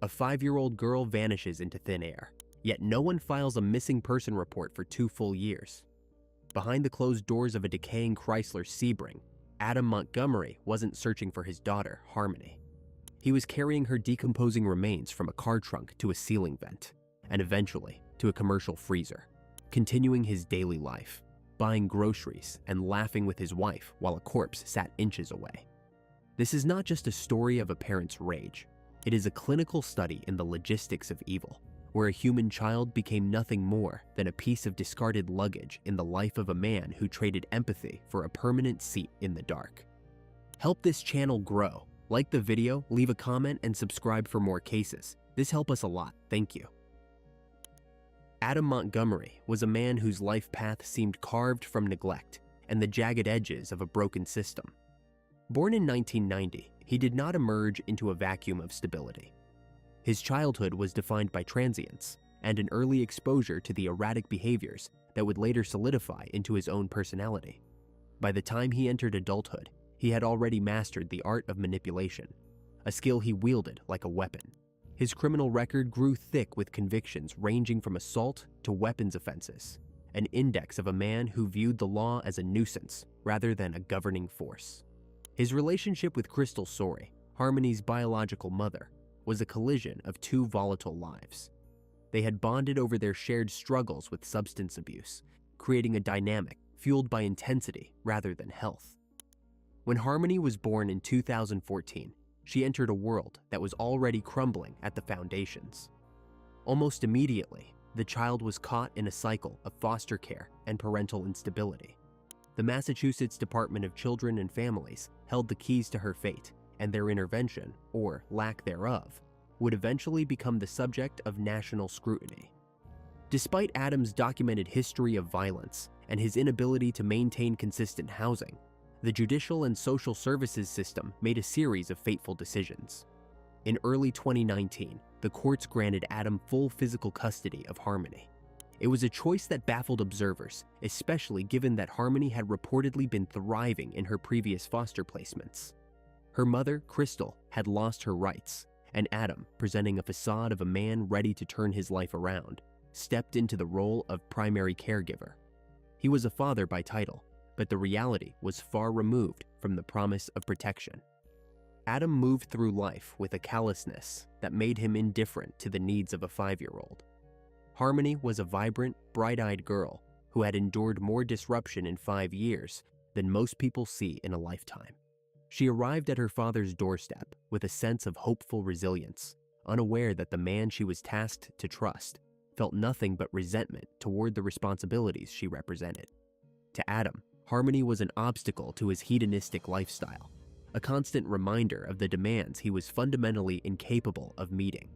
A 5-year-old girl vanishes into thin air, yet no one files a missing person report for 2 full years. Behind the closed doors of a decaying Chrysler Sebring, Adam Montgomery wasn't searching for his daughter, Harmony. He was carrying her decomposing remains from a car trunk to a ceiling vent, and eventually to a commercial freezer, continuing his daily life, buying groceries and laughing with his wife while a corpse sat inches away. This is not just a story of a parent's rage. It is a clinical study in the logistics of evil, where a human child became nothing more than a piece of discarded luggage in the life of a man who traded empathy for a permanent seat in the dark. Help this channel grow. Like the video, leave a comment, and subscribe for more cases. This helps us a lot. Thank you. Adam Montgomery was a man whose life path seemed carved from neglect and the jagged edges of a broken system. Born in 1990, he did not emerge into a vacuum of stability. His childhood was defined by transience and an early exposure to the erratic behaviors that would later solidify into his own personality. By the time he entered adulthood, he had already mastered the art of manipulation, a skill he wielded like a weapon. His criminal record grew thick with convictions ranging from assault to weapons offenses, an index of a man who viewed the law as a nuisance rather than a governing force. His relationship with Crystal Sorey, Harmony's biological mother, was a collision of 2 volatile lives. They had bonded over their shared struggles with substance abuse, creating a dynamic fueled by intensity rather than health. When Harmony was born in 2014, she entered a world that was already crumbling at the foundations. Almost immediately, the child was caught in a cycle of foster care and parental instability. The Massachusetts Department of Children and Families held the keys to her fate, and their intervention, or lack thereof, would eventually become the subject of national scrutiny. Despite Adam's documented history of violence and his inability to maintain consistent housing, the judicial and social services system made a series of fateful decisions. In early 2019, the courts granted Adam full physical custody of Harmony. It was a choice that baffled observers, especially given that Harmony had reportedly been thriving in her previous foster placements. Her mother, Crystal, had lost her rights, and Adam, presenting a facade of a man ready to turn his life around, stepped into the role of primary caregiver. He was a father by title, but the reality was far removed from the promise of protection. Adam moved through life with a callousness that made him indifferent to the needs of a 5-year-old. Harmony was a vibrant, bright-eyed girl who had endured more disruption in 5 years than most people see in a lifetime. She arrived at her father's doorstep with a sense of hopeful resilience, unaware that the man she was tasked to trust felt nothing but resentment toward the responsibilities she represented. To Adam, Harmony was an obstacle to his hedonistic lifestyle, a constant reminder of the demands he was fundamentally incapable of meeting.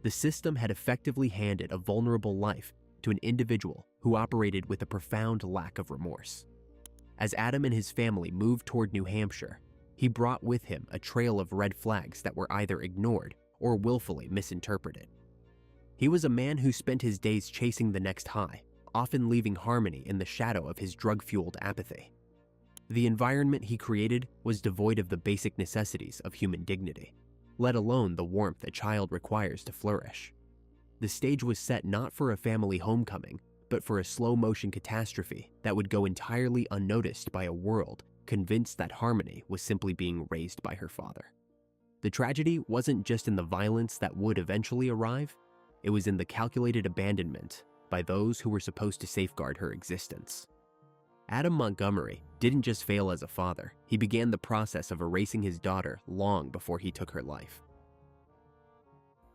The system had effectively handed a vulnerable life to an individual who operated with a profound lack of remorse. As Adam and his family moved toward New Hampshire, he brought with him a trail of red flags that were either ignored or willfully misinterpreted. He was a man who spent his days chasing the next high, often leaving Harmony in the shadow of his drug-fueled apathy. The environment he created was devoid of the basic necessities of human dignity, let alone the warmth a child requires to flourish. The stage was set not for a family homecoming, but for a slow-motion catastrophe that would go entirely unnoticed by a world convinced that Harmony was simply being raised by her father. The tragedy wasn't just in the violence that would eventually arrive, it was in the calculated abandonment by those who were supposed to safeguard her existence. Adam Montgomery didn't just fail as a father, he began the process of erasing his daughter long before he took her life.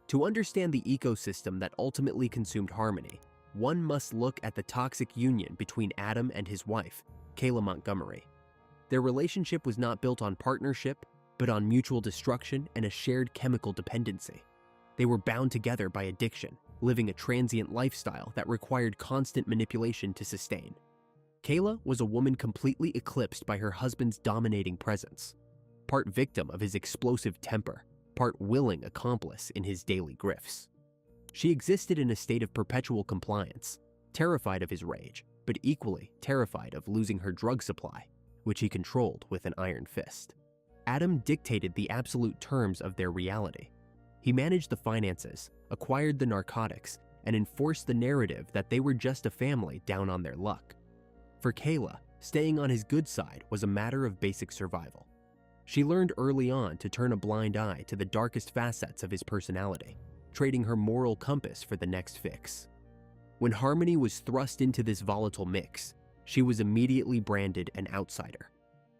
To understand the ecosystem that ultimately consumed Harmony, one must look at the toxic union between Adam and his wife, Kayla Montgomery. Their relationship was not built on partnership, but on mutual destruction and a shared chemical dependency. They were bound together by addiction, living a transient lifestyle that required constant manipulation to sustain. Kayla was a woman completely eclipsed by her husband's dominating presence, part victim of his explosive temper, part willing accomplice in his daily grifts. She existed in a state of perpetual compliance, terrified of his rage, but equally terrified of losing her drug supply, which he controlled with an iron fist. Adam dictated the absolute terms of their reality. He managed the finances, acquired the narcotics, and enforced the narrative that they were just a family down on their luck. For Kayla, staying on his good side was a matter of basic survival. She learned early on to turn a blind eye to the darkest facets of his personality, trading her moral compass for the next fix. When Harmony was thrust into this volatile mix, she was immediately branded an outsider.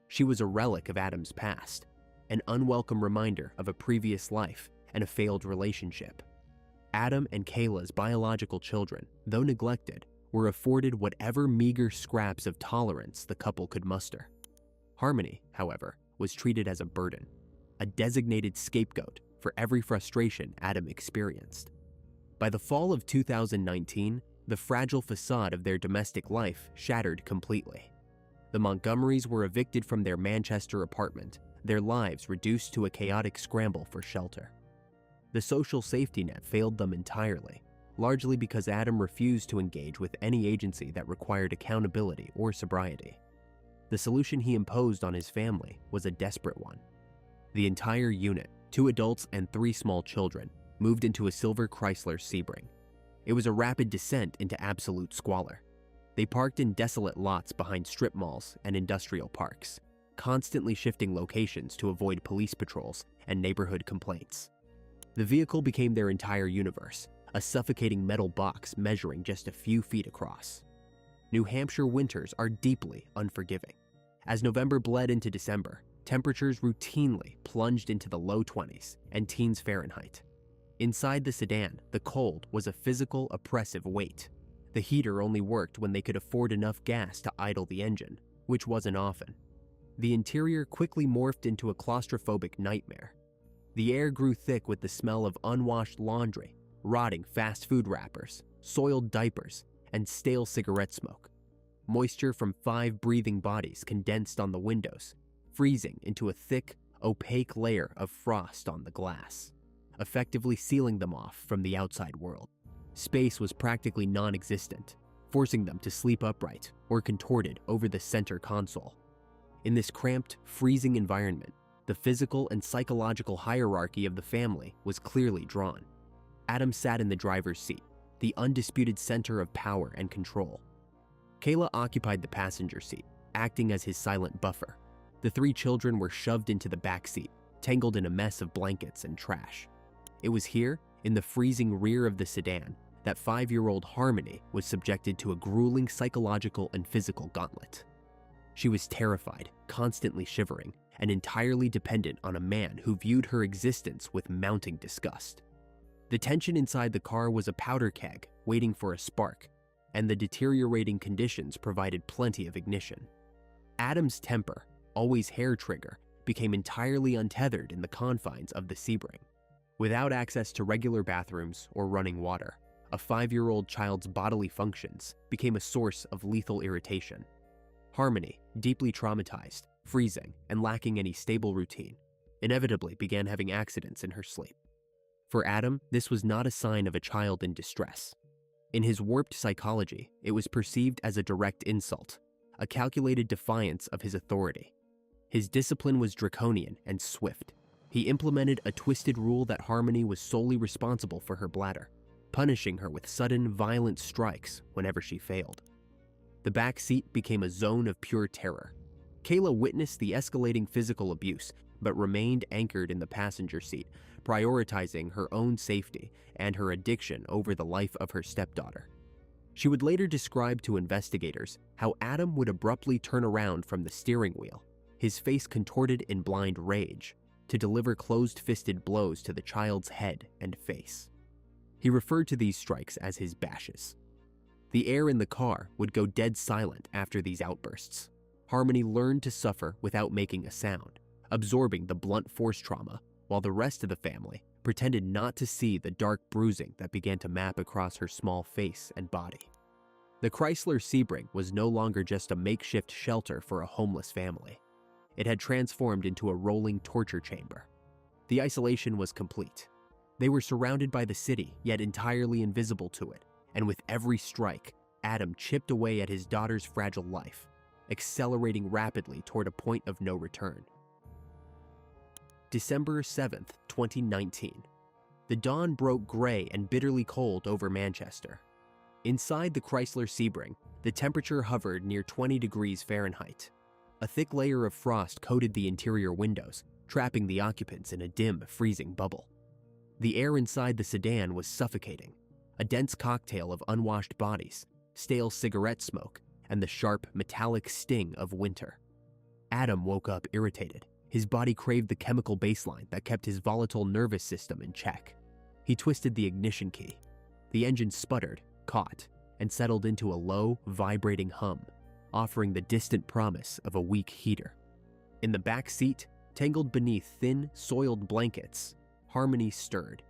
She was a relic of Adam's past, an unwelcome reminder of a previous life and a failed relationship. Adam and Kayla's biological children, though neglected, were afforded whatever meager scraps of tolerance the couple could muster. Harmony, however, was treated as a burden, a designated scapegoat for every frustration Adam experienced. By the fall of 2019, the fragile facade of their domestic life shattered completely. The Montgomerys were evicted from their Manchester apartment, their lives reduced to a chaotic scramble for shelter. The social safety net failed them entirely, largely because Adam refused to engage with any agency that required accountability or sobriety. The solution he imposed on his family was a desperate one. The entire unit, 2 adults and 3 small children, moved into a silver Chrysler Sebring. It was a rapid descent into absolute squalor. They parked in desolate lots behind strip malls and industrial parks, constantly shifting locations to avoid police patrols and neighborhood complaints. The vehicle became their entire universe, a suffocating metal box measuring just a few feet across. New Hampshire winters are deeply unforgiving. As November bled into December, temperatures routinely plunged into the low 20s and teens Fahrenheit. Inside the sedan, the cold was a physical, oppressive weight. The heater only worked when they could afford enough gas to idle the engine, which wasn't often. The interior quickly morphed into a claustrophobic nightmare. The air grew thick with the smell of unwashed laundry, rotting fast food wrappers, soiled diapers, and stale cigarette smoke. Moisture from 5 breathing bodies condensed on the windows, freezing into a thick, opaque layer of frost on the glass, effectively sealing them off from the outside world. Space was practically non-existent, forcing them to sleep upright or contorted over the center console. In this cramped, freezing environment, the physical and psychological hierarchy of the family was clearly drawn. Adam sat in the driver's seat, the undisputed center of power and control. Kayla occupied the passenger seat, acting as his silent buffer. The 3 children were shoved into the back seat, tangled in a mess of blankets and trash. It was here, in the freezing rear of the sedan, that 5-year-old Harmony was subjected to a grueling psychological and physical gauntlet. She was terrified, constantly shivering, and entirely dependent on a man who viewed her existence with mounting disgust. The tension inside the car was a powder keg waiting for a spark, and the deteriorating conditions provided plenty of ignition. Adam's temper, always hair-trigger, became entirely untethered in the confines of the Sebring. Without access to regular bathrooms or running water, a 5-year-old child's bodily functions became a source of lethal irritation. Harmony, deeply traumatized, freezing, and lacking any stable routine, inevitably began having accidents in her sleep. For Adam, this was not a sign of a child in distress. In his warped psychology, it was perceived as a direct insult, a calculated defiance of his authority. His discipline was draconian and swift. He implemented a twisted rule that Harmony was solely responsible for her bladder, punishing her with sudden, violent strikes whenever she failed. The back seat became a zone of pure terror. Kayla witnessed the escalating physical abuse, but remained anchored in the passenger seat, prioritizing her own safety and her addiction over the life of her stepdaughter. She would later describe to investigators how Adam would abruptly turn around from the steering wheel, his face contorted in blind rage, to deliver closed-fisted blows to the child's head and face. He referred to these strikes as his bashes. The air in the car would go dead silent after these outbursts. Harmony learned to suffer without making a sound, absorbing the blunt force trauma, while the rest of the family pretended not to see the dark bruising that began to map across her small face and body. The Chrysler Sebring was no longer just a makeshift shelter for a homeless family. It had transformed into a rolling torture chamber. The isolation was complete. They were surrounded by the city, yet entirely invisible to it, and with every strike, Adam chipped away at his daughter's fragile life, accelerating rapidly toward a point of no return. December 7th, 2019. The dawn broke gray and bitterly cold over Manchester. Inside the Chrysler Sebring, the temperature hovered near 20 degrees Fahrenheit. A thick layer of frost coated the interior windows, trapping the occupants in a dim, freezing bubble. The air inside the sedan was suffocating, a dense cocktail of unwashed bodies, stale cigarette smoke, and the sharp, metallic sting of winter. Adam woke up irritated. His body craved the chemical baseline that kept his volatile nervous system in check. He twisted the ignition key. The engine sputtered, caught, and settled into a low, vibrating hum, offering the distant promise of a weak heater. In the back seat, tangled beneath thin, soiled blankets, Harmony stirred.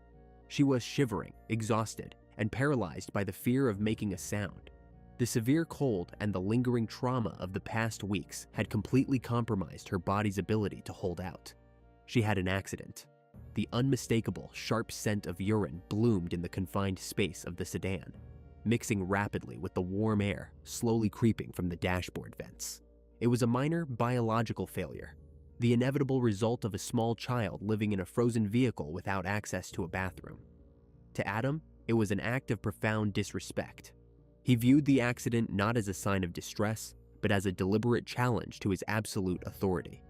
She was shivering, exhausted, and paralyzed by the fear of making a sound. The severe cold and the lingering trauma of the past weeks had completely compromised her body's ability to hold out. She had an accident. The unmistakable, sharp scent of urine bloomed in the confined space of the sedan, mixing rapidly with the warm air slowly creeping from the dashboard vents. It was a minor biological failure, the inevitable result of a small child living in a frozen vehicle without access to a bathroom. To Adam, it was an act of profound disrespect. He viewed the accident not as a sign of distress, but as a deliberate challenge to his absolute authority.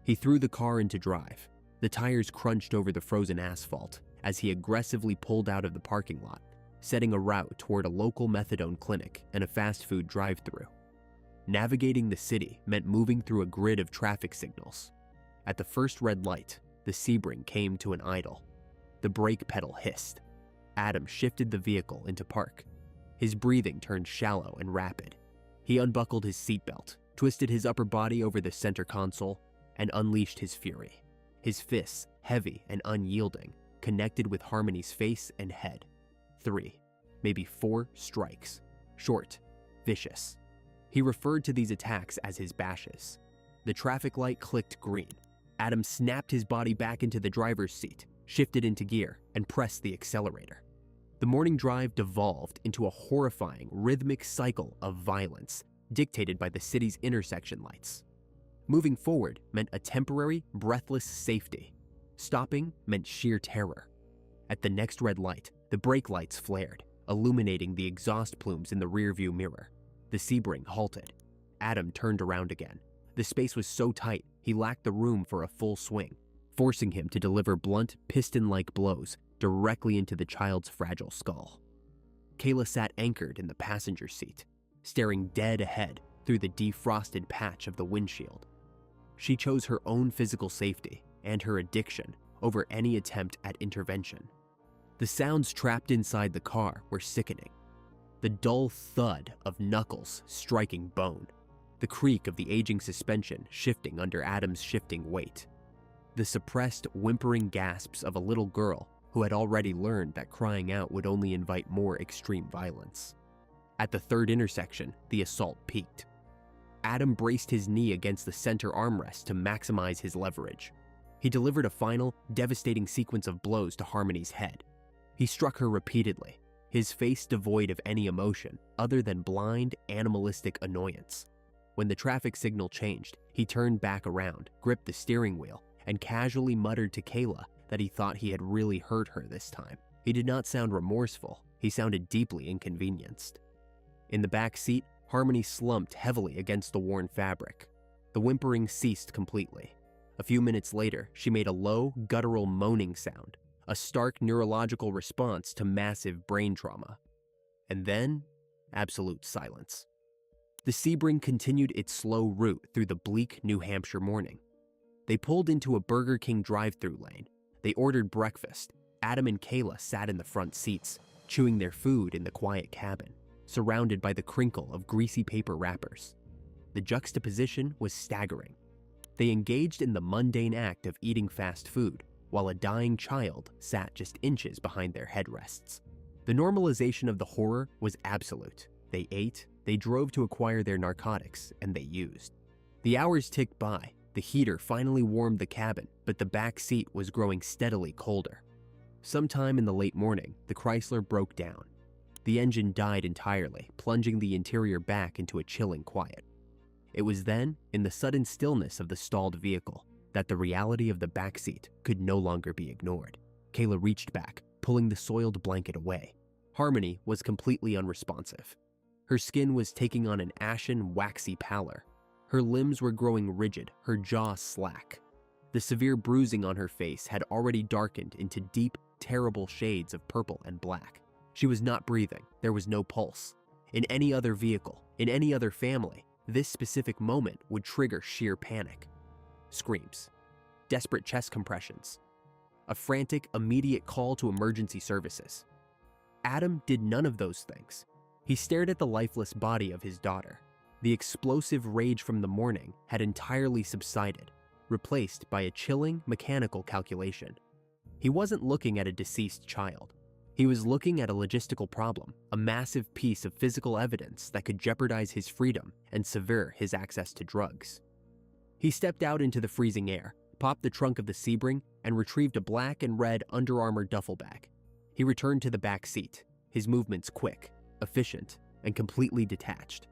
He threw the car into drive. The tires crunched over the frozen asphalt as he aggressively pulled out of the parking lot, setting a route toward a local methadone clinic and a fast food drive-thru. Navigating the city meant moving through a grid of traffic signals. At the first red light, the Sebring came to an idle. The brake pedal hissed. Adam shifted the vehicle into park. His breathing turned shallow and rapid. He unbuckled his seatbelt, twisted his upper body over the center console, and unleashed his fury. His fists, heavy and unyielding, connected with Harmony's face and head. 3, maybe 4 strikes. Short, vicious. He referred to these attacks as his bashes. The traffic light clicked green. Adam snapped his body back into the driver's seat, shifted into gear, and pressed the accelerator. The morning drive devolved into a horrifying, rhythmic cycle of violence, dictated by the city's intersection lights. Moving forward meant a temporary, breathless safety. Stopping meant sheer terror. At the next red light, the brake lights flared, illuminating the exhaust plumes in the rearview mirror. The Sebring halted. Adam turned around again. The space was so tight, he lacked the room for a full swing, forcing him to deliver blunt, piston-like blows directly into the child's fragile skull. Kayla sat anchored in the passenger seat, staring dead ahead through the defrosted patch of the windshield. She chose her own physical safety and her addiction over any attempt at intervention. The sounds trapped inside the car were sickening. The dull thud of knuckles striking bone, the creak of the aging suspension shifting under Adam's shifting weight, the suppressed, whimpering gasps of a little girl who had already learned that crying out would only invite more extreme violence. At the third intersection, the assault peaked. Adam braced his knee against the center armrest to maximize his leverage. He delivered a final, devastating sequence of blows to Harmony's head. He struck her repeatedly, his face devoid of any emotion other than blind, animalistic annoyance. When the traffic signal changed, he turned back around, gripped the steering wheel, and casually muttered to Kayla that he thought he had really hurt her this time. He did not sound remorseful, he sounded deeply inconvenienced. In the back seat, Harmony slumped heavily against the worn fabric. The whimpering ceased completely. A few minutes later, she made a low, guttural moaning sound, a stark neurological response to massive brain trauma. And then, absolute silence. The Sebring continued its slow route through the bleak New Hampshire morning. They pulled into a Burger King drive-thru lane. They ordered breakfast. Adam and Kayla sat in the front seats, chewing their food in the quiet cabin, surrounded by the crinkle of greasy paper wrappers. The juxtaposition was staggering. They engaged in the mundane act of eating fast food, while a dying child sat just inches behind their headrests. The normalization of the horror was absolute. They ate, they drove to acquire their narcotics, and they used. The hours ticked by. The heater finally warmed the cabin, but the back seat was growing steadily colder. Sometime in the late morning, the Chrysler broke down. The engine died entirely, plunging the interior back into a chilling quiet. It was then, in the sudden stillness of the stalled vehicle, that the reality of the backseat could no longer be ignored. Kayla reached back, pulling the soiled blanket away. Harmony was completely unresponsive. Her skin was taking on an ashen, waxy pallor. Her limbs were growing rigid, her jaw slack. The severe bruising on her face had already darkened into deep, terrible shades of purple and black. She was not breathing. There was no pulse. In any other vehicle, in any other family, this specific moment would trigger sheer panic. Screams, desperate chest compressions, a frantic, immediate call to emergency services. Adam did none of those things. He stared at the lifeless body of his daughter. The explosive rage from the morning had entirely subsided, replaced by a chilling, mechanical calculation. He wasn't looking at a deceased child. He was looking at a logistical problem, a massive piece of physical evidence that could jeopardize his freedom and sever his access to drugs. He stepped out into the freezing air, popped the trunk of the Sebring, and retrieved a black and red Under Armour duffel bag. He returned to the back seat, his movements quick, efficient, and completely detached.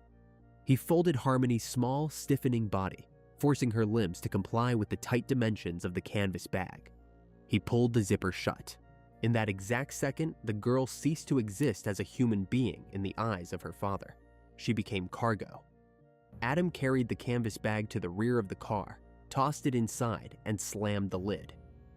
He folded Harmony's small, stiffening body, forcing her limbs to comply with the tight dimensions of the canvas bag. He pulled the zipper shut. In that exact second, the girl ceased to exist as a human being in the eyes of her father. She became cargo. Adam carried the canvas bag to the rear of the car, tossed it inside, and slammed the lid.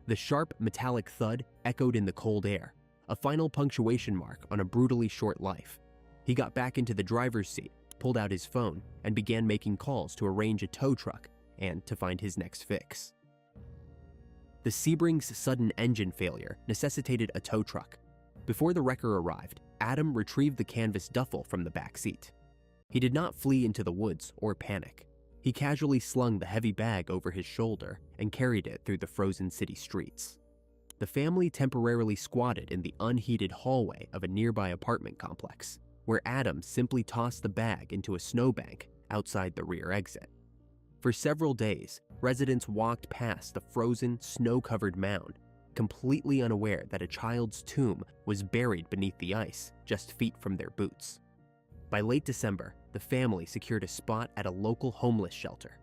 The sharp, metallic thud echoed in the cold air, a final punctuation mark on a brutally short life. He got back into the driver's seat, pulled out his phone, and began making calls to arrange a tow truck and to find his next fix. The Sebring's sudden engine failure necessitated a tow truck. Before the wrecker arrived, Adam retrieved the canvas duffel from the back seat. He did not flee into the woods or panic. He casually slung the heavy bag over his shoulder and carried it through the frozen city streets. The family temporarily squatted in the unheated hallway of a nearby apartment complex, where Adam simply tossed the bag into a snowbank outside the rear exit. For several days, residents walked past the frozen, snow-covered mound, completely unaware that a child's tomb was buried beneath the ice just feet from their boots. By late December, the family secured a spot at a local homeless shelter.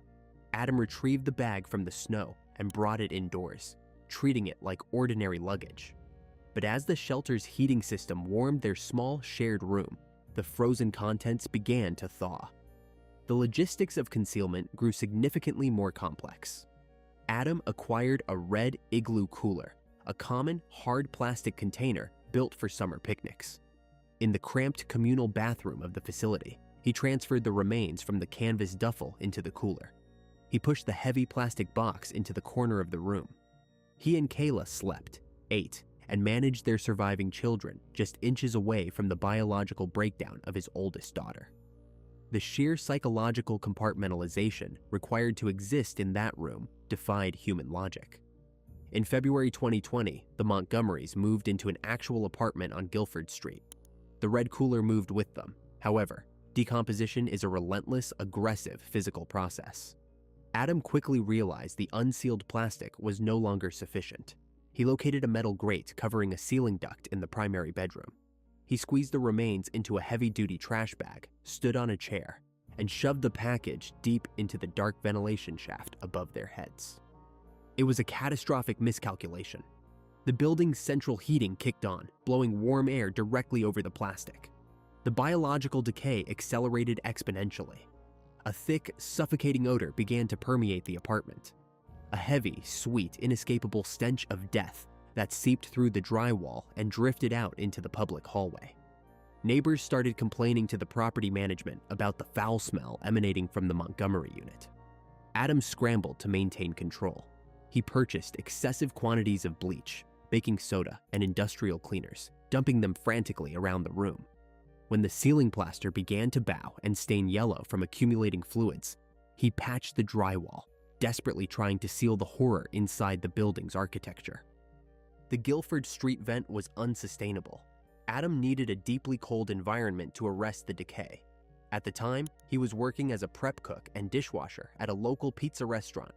Adam retrieved the bag from the snow and brought it indoors, treating it like ordinary luggage. But as the shelter's heating system warmed their small shared room, the frozen contents began to thaw. The logistics of concealment grew significantly more complex. Adam acquired a red igloo cooler, a common, hard plastic container built for summer picnics. In the cramped communal bathroom of the facility, he transferred the remains from the canvas duffel into the cooler. He pushed the heavy plastic box into the corner of the room. He and Kayla slept, ate, and managed their surviving children just inches away from the biological breakdown of his oldest daughter. The sheer psychological compartmentalization required to exist in that room defied human logic. In February 2020, the Montgomerys moved into an actual apartment on Guilford Street. The red cooler moved with them. However, decomposition is a relentless, aggressive physical process. Adam quickly realized the unsealed plastic was no longer sufficient. He located a metal grate covering a ceiling duct in the primary bedroom. He squeezed the remains into a heavy-duty trash bag, stood on a chair, and shoved the package deep into the dark ventilation shaft above their heads. It was a catastrophic miscalculation. The building's central heating kicked on, blowing warm air directly over the plastic. The biological decay accelerated exponentially. A thick, suffocating odor began to permeate the apartment. A heavy, sweet, inescapable stench of death that seeped through the drywall and drifted out into the public hallway. Neighbors started complaining to the property management about the foul smell emanating from the Montgomery unit. Adam scrambled to maintain control. He purchased excessive quantities of bleach, baking soda, and industrial cleaners, dumping them frantically around the room. When the ceiling plaster began to bow and stain yellow from accumulating fluids, he patched the drywall, desperately trying to seal the horror inside the building's architecture. The Guilford Street vent was unsustainable. Adam needed a deeply cold environment to arrest the decay. At the time, he was working as a prep cook and dishwasher at a local pizza restaurant.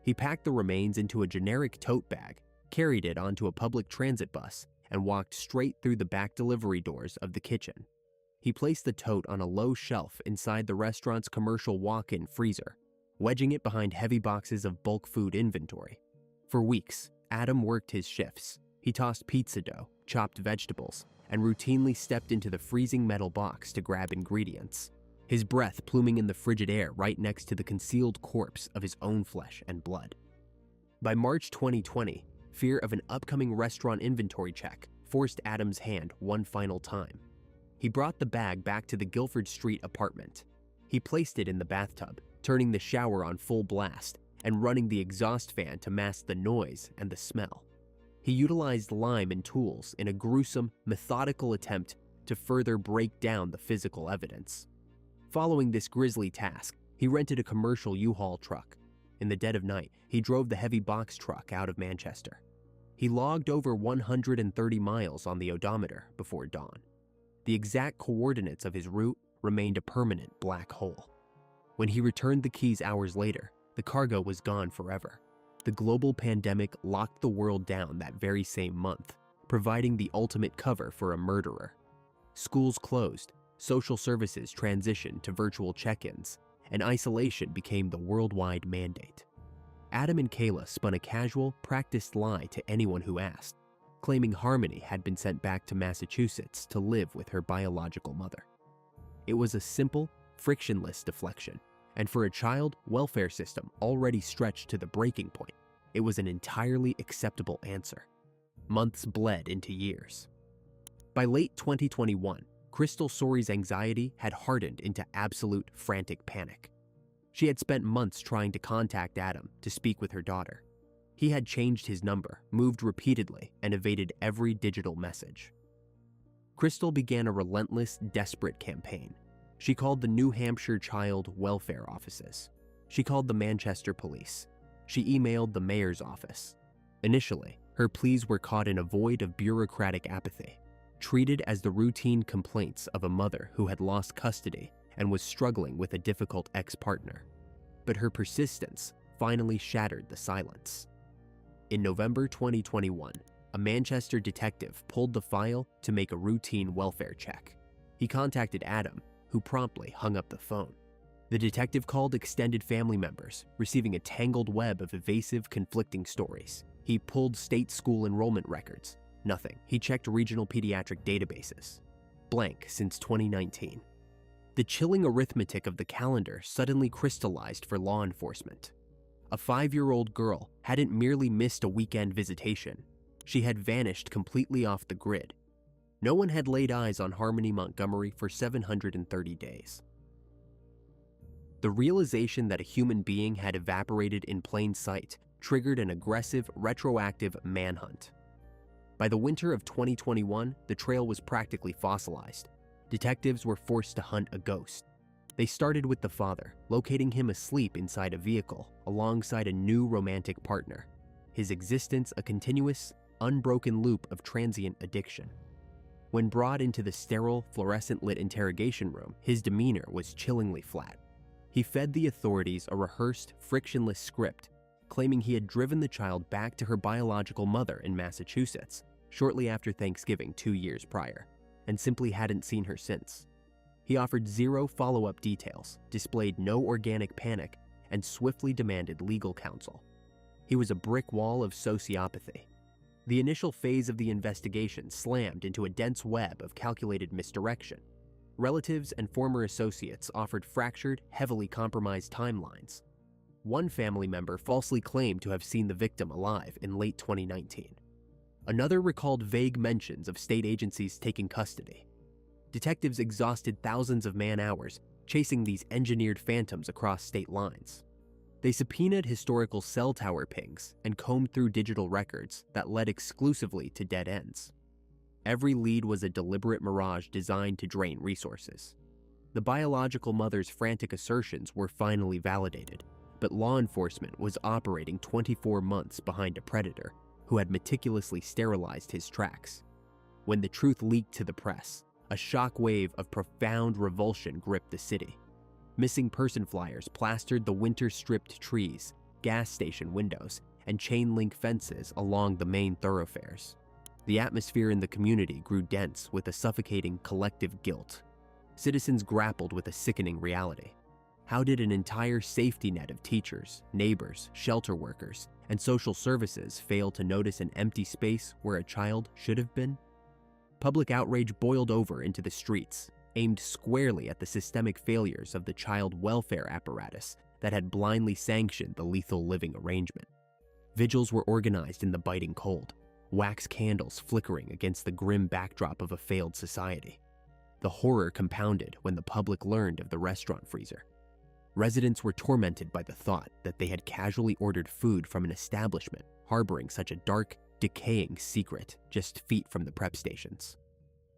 He packed the remains into a generic tote bag, carried it onto a public transit bus, and walked straight through the back delivery doors of the kitchen. He placed the tote on a low shelf inside the restaurant's commercial walk-in freezer, wedging it behind heavy boxes of bulk food inventory. For weeks, Adam worked his shifts, He tossed pizza dough, chopped vegetables, and routinely stepped into the freezing metal box to grab ingredients, his breath pluming in the frigid air right next to the concealed corpse of his own flesh and blood. By March 2020, fear of an upcoming restaurant inventory check forced Adam's hand one final time. He brought the bag back to the Guilford Street apartment. He placed it in the bathtub, turning the shower on full blast and running the exhaust fan to mask the noise and the smell. He utilized lime and tools in a gruesome, methodical attempt to further break down the physical evidence. Following this grisly task, he rented a commercial U-Haul truck. In the dead of night, he drove the heavy box truck out of Manchester. He logged over 130 miles on the odometer before dawn. The exact coordinates of his route remained a permanent black hole. When he returned the keys hours later, the cargo was gone forever. The global pandemic locked the world down that very same month, providing the ultimate cover for a murderer. Schools closed, social services transitioned to virtual check-ins, and isolation became the worldwide mandate. Adam and Kayla spun a casual, practiced lie to anyone who asked, claiming Harmony had been sent back to Massachusetts to live with her biological mother. It was a simple, frictionless deflection, and for a child welfare system already stretched to the breaking point, it was an entirely acceptable answer. Months bled into years. By late 2021, Crystal Sorey's anxiety had hardened into absolute frantic panic. She had spent months trying to contact Adam to speak with her daughter. He had changed his number, moved repeatedly, and evaded every digital message. Crystal began a relentless, desperate campaign. She called the New Hampshire Child Welfare Offices. She called the Manchester Police. She emailed the mayor's office. Initially, her pleas were caught in a void of bureaucratic apathy, treated as the routine complaints of a mother who had lost custody and was struggling with a difficult ex-partner. But her persistence finally shattered the silence. In November 2021, a Manchester detective pulled the file to make a routine welfare check. He contacted Adam, who promptly hung up the phone. The detective called extended family members, receiving a tangled web of evasive, conflicting stories. He pulled state school enrollment records. Nothing. He checked regional pediatric databases. Blank since 2019. The chilling arithmetic of the calendar suddenly crystallized for law enforcement. A 5-year-old girl hadn't merely missed a weekend visitation. She had vanished completely off the grid. No one had laid eyes on Harmony Montgomery for 730 days. The realization that a human being had evaporated in plain sight triggered an aggressive, retroactive manhunt. By the winter of 2021, the trail was practically fossilized. Detectives were forced to hunt a ghost. They started with the father, locating him asleep inside a vehicle alongside a new romantic partner. His existence a continuous, unbroken loop of transient addiction. When brought into the sterile, fluorescent-lit interrogation room, his demeanor was chillingly flat. He fed the authorities a rehearsed, frictionless script, claiming he had driven the child back to her biological mother in Massachusetts shortly after Thanksgiving 2 years prior, and simply hadn't seen her since. He offered zero follow-up details, displayed no organic panic, and swiftly demanded legal counsel. He was a brick wall of sociopathy. The initial phase of the investigation slammed into a dense web of calculated misdirection. Relatives and former associates offered fractured, heavily compromised timelines. One family member falsely claimed to have seen the victim alive in late 2019. Another recalled vague mentions of state agencies taking custody. Detectives exhausted thousands of man-hours chasing these engineered phantoms across state lines. They subpoenaed historical cell tower pings and combed through digital records that led exclusively to dead ends. Every lead was a deliberate mirage designed to drain resources. The biological mother's frantic assertions were finally validated, but law enforcement was operating 24 months behind a predator who had meticulously sterilized his tracks. When the truth leaked to the press, a shockwave of profound revulsion gripped the city. Missing person flyers plastered the winter-stripped trees, gas station windows, and chain-link fences along the main thoroughfares. The atmosphere in the community grew dense with a suffocating collective guilt. Citizens grappled with a sickening reality. How did an entire safety net of teachers, neighbors, shelter workers, and social services fail to notice an empty space where a child should have been? Public outrage boiled over into the streets, aimed squarely at the systemic failures of the child welfare apparatus that had blindly sanctioned the lethal living arrangement. Vigils were organized in the biting cold, wax candles flickering against the grim backdrop of a failed society. The horror compounded when the public learned of the restaurant freezer. Residents were tormented by the thought that they had casually ordered food from an establishment harboring such a dark, decaying secret just feet from the prep stations.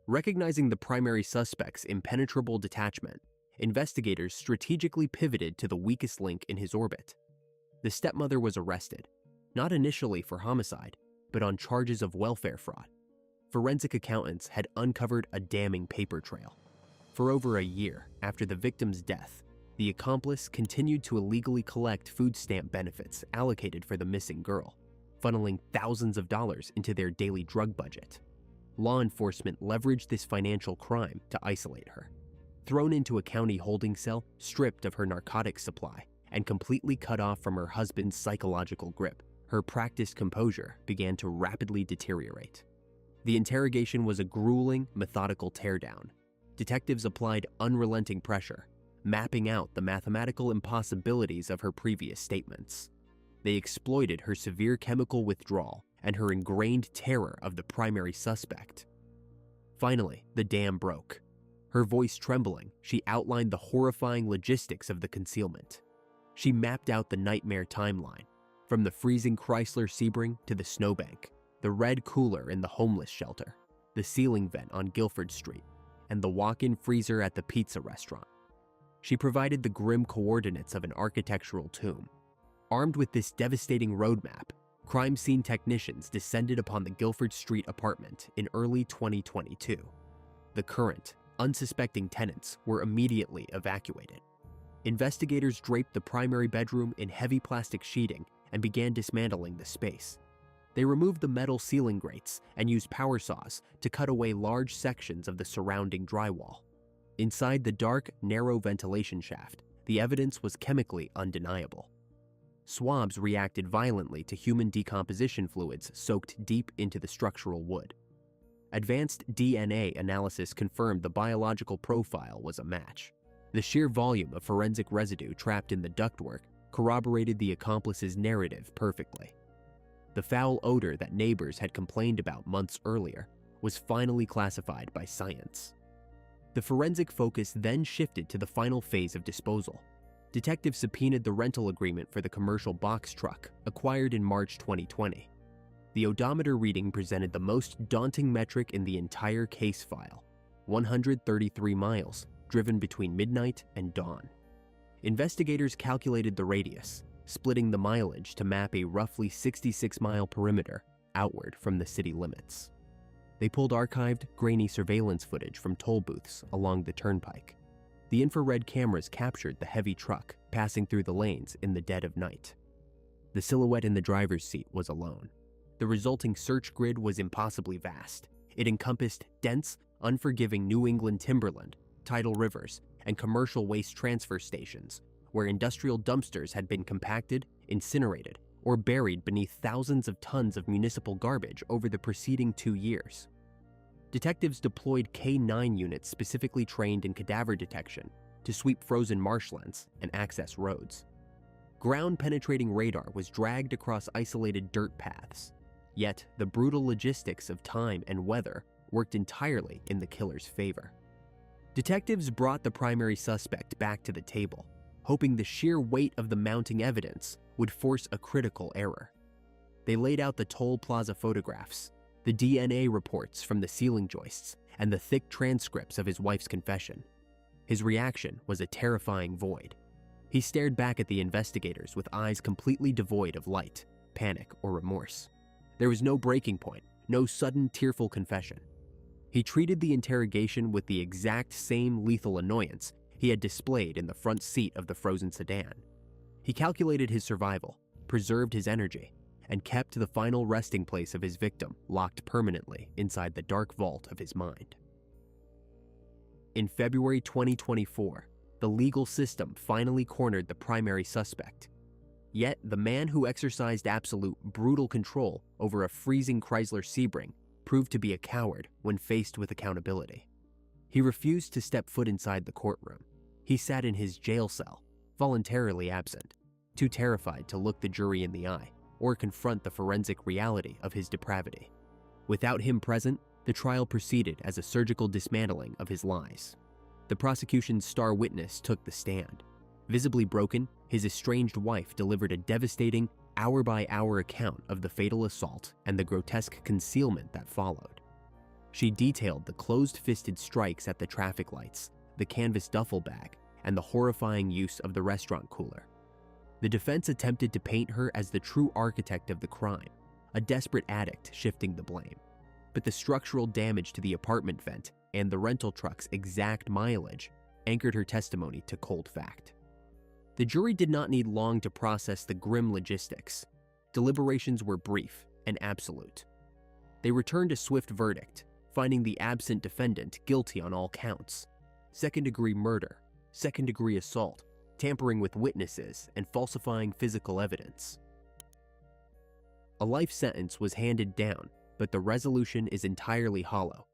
Recognizing the primary suspect's impenetrable detachment, investigators strategically pivoted to the weakest link in his orbit. The stepmother was arrested, not initially for homicide, but on charges of welfare fraud. Forensic accountants had uncovered a damning paper trail. For over a year after the victim's death, the accomplice continued to illegally collect food stamp benefits allocated for the missing girl, funneling thousands of dollars into their daily drug budget. Law enforcement leveraged this financial crime to isolate her. Thrown into a county holding cell, stripped of her narcotics supply, and completely cut off from her husband's psychological grip, her practiced composure began to rapidly deteriorate. The interrogation was a grueling, methodical teardown. Detectives applied unrelenting pressure, mapping out the mathematical impossibilities of her previous statements. They exploited her severe chemical withdrawal and her ingrained terror of the primary suspect. Finally, the dam broke. Her voice trembling, she outlined the horrifying logistics of the concealment. She mapped out the nightmare timeline, from the freezing Chrysler Sebring to the snowbank, the red cooler in the homeless shelter, the ceiling vent on Guilford Street, and the walk-in freezer at the pizza restaurant. She provided the grim coordinates of an architectural tomb. Armed with this devastating roadmap, crime scene technicians descended upon the Guilford Street apartment in early 2022. The current, unsuspecting tenants were immediately evacuated. Investigators draped the primary bedroom in heavy plastic sheeting and began dismantling the space. They removed the metal ceiling grates and used power saws to cut away large sections of the surrounding drywall. Inside the dark, narrow ventilation shaft, the evidence was chemically undeniable. Swabs reacted violently to human decomposition fluids soaked deep into the structural wood. Advanced DNA analysis confirmed the biological profile was a match. The sheer volume of forensic residue trapped in the ductwork corroborated the accomplice's narrative perfectly. The foul odor that neighbors had complained about months earlier was finally classified by science. The forensic focus then shifted to the final phase of disposal. Detectives subpoenaed the rental agreement for the commercial box truck acquired in March 2020. The odometer reading presented the most daunting metric in the entire case file: 133 miles, driven between midnight and dawn. Investigators calculated the radius, splitting the mileage to map a roughly 66-mile perimeter outward from the city limits. They pulled archived, grainy surveillance footage from toll booths along the turnpike. The infrared cameras captured the heavy truck passing through the lanes in the dead of night. The silhouette in the driver's seat was alone. The resulting search grid was impossibly vast. It encompassed dense, unforgiving New England timberland, tidal rivers, and commercial waste transfer stations, where industrial dumpsters had been compacted, incinerated, or buried beneath thousands of tons of municipal garbage over the preceding 2 years. Detectives deployed K-9 units specifically trained in cadaver detection to sweep frozen marshlands and access roads. Ground-penetrating radar was dragged across isolated dirt paths, yet the brutal logistics of time and weather worked entirely in the killer's favor. Detectives brought the primary suspect back to the table, hoping the sheer weight of the mounting evidence would force a critical error. They laid out the toll plaza photographs, the DNA reports from the ceiling joists, and the thick transcripts of his wife's confession. His reaction was a terrifying void. He stared back at the investigators with eyes completely devoid of light, panic, or remorse. There was no breaking point, no sudden tearful confession. He treated the interrogation with the exact same lethal annoyance he had displayed in the front seat of the frozen sedan. He calculated his survival, preserved his energy, and kept the final resting place of his victim locked permanently inside the dark vault of his mind. In February 2024, the legal system finally cornered the primary suspect. Yet, the man who exercised absolute, brutal control over a freezing Chrysler Sebring proved to be a coward when faced with accountability. He refused to step foot inside the courtroom. He sat in his jail cell, voluntarily absent, too terrified to look the jury in the eye or confront the forensic reality of his depravity. Without him present, the trial proceeded as a surgical dismantling of his lies. The prosecution's star witness took the stand. Visibly broken, his estranged wife delivered a devastating, hour-by-hour account of the fatal assault and the grotesque concealment that followed. She detailed the closed-fisted strikes at the traffic lights, the canvas duffel bag, and the horrifying use of the restaurant cooler. The defense attempted to paint her as the true architect of the crime, a desperate addict shifting the blame. But the structural damage to the apartment vent and the rental truck's exact mileage anchored her testimony to cold fact. The jury did not need long to process the grim logistics. Deliberations were brief and absolute. They returned a swift verdict, finding the absent defendant guilty on all counts: second-degree murder, second-degree assault, tampering with witnesses, and falsifying physical evidence. A life sentence was handed down, but the resolution is entirely hollow.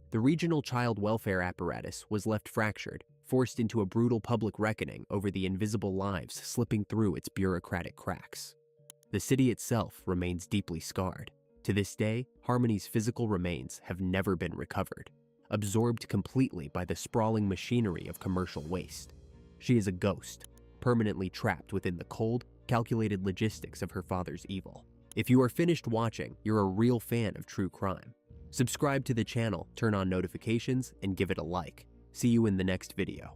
The regional child welfare apparatus was left fractured, forced into a brutal public reckoning over the invisible lives slipping through its bureaucratic cracks. The city itself remains deeply scarred. To this day, Harmony's physical remains have never been recovered, absorbed completely by the sprawling machinery of commercial waste. She is a ghost, permanently trapped within the cold, calculated logistics of her father's evil. If you are finished watching, you're a real fan of true crime. Subscribe to the channel, turn on notifications, and give it a like. See you in the next video.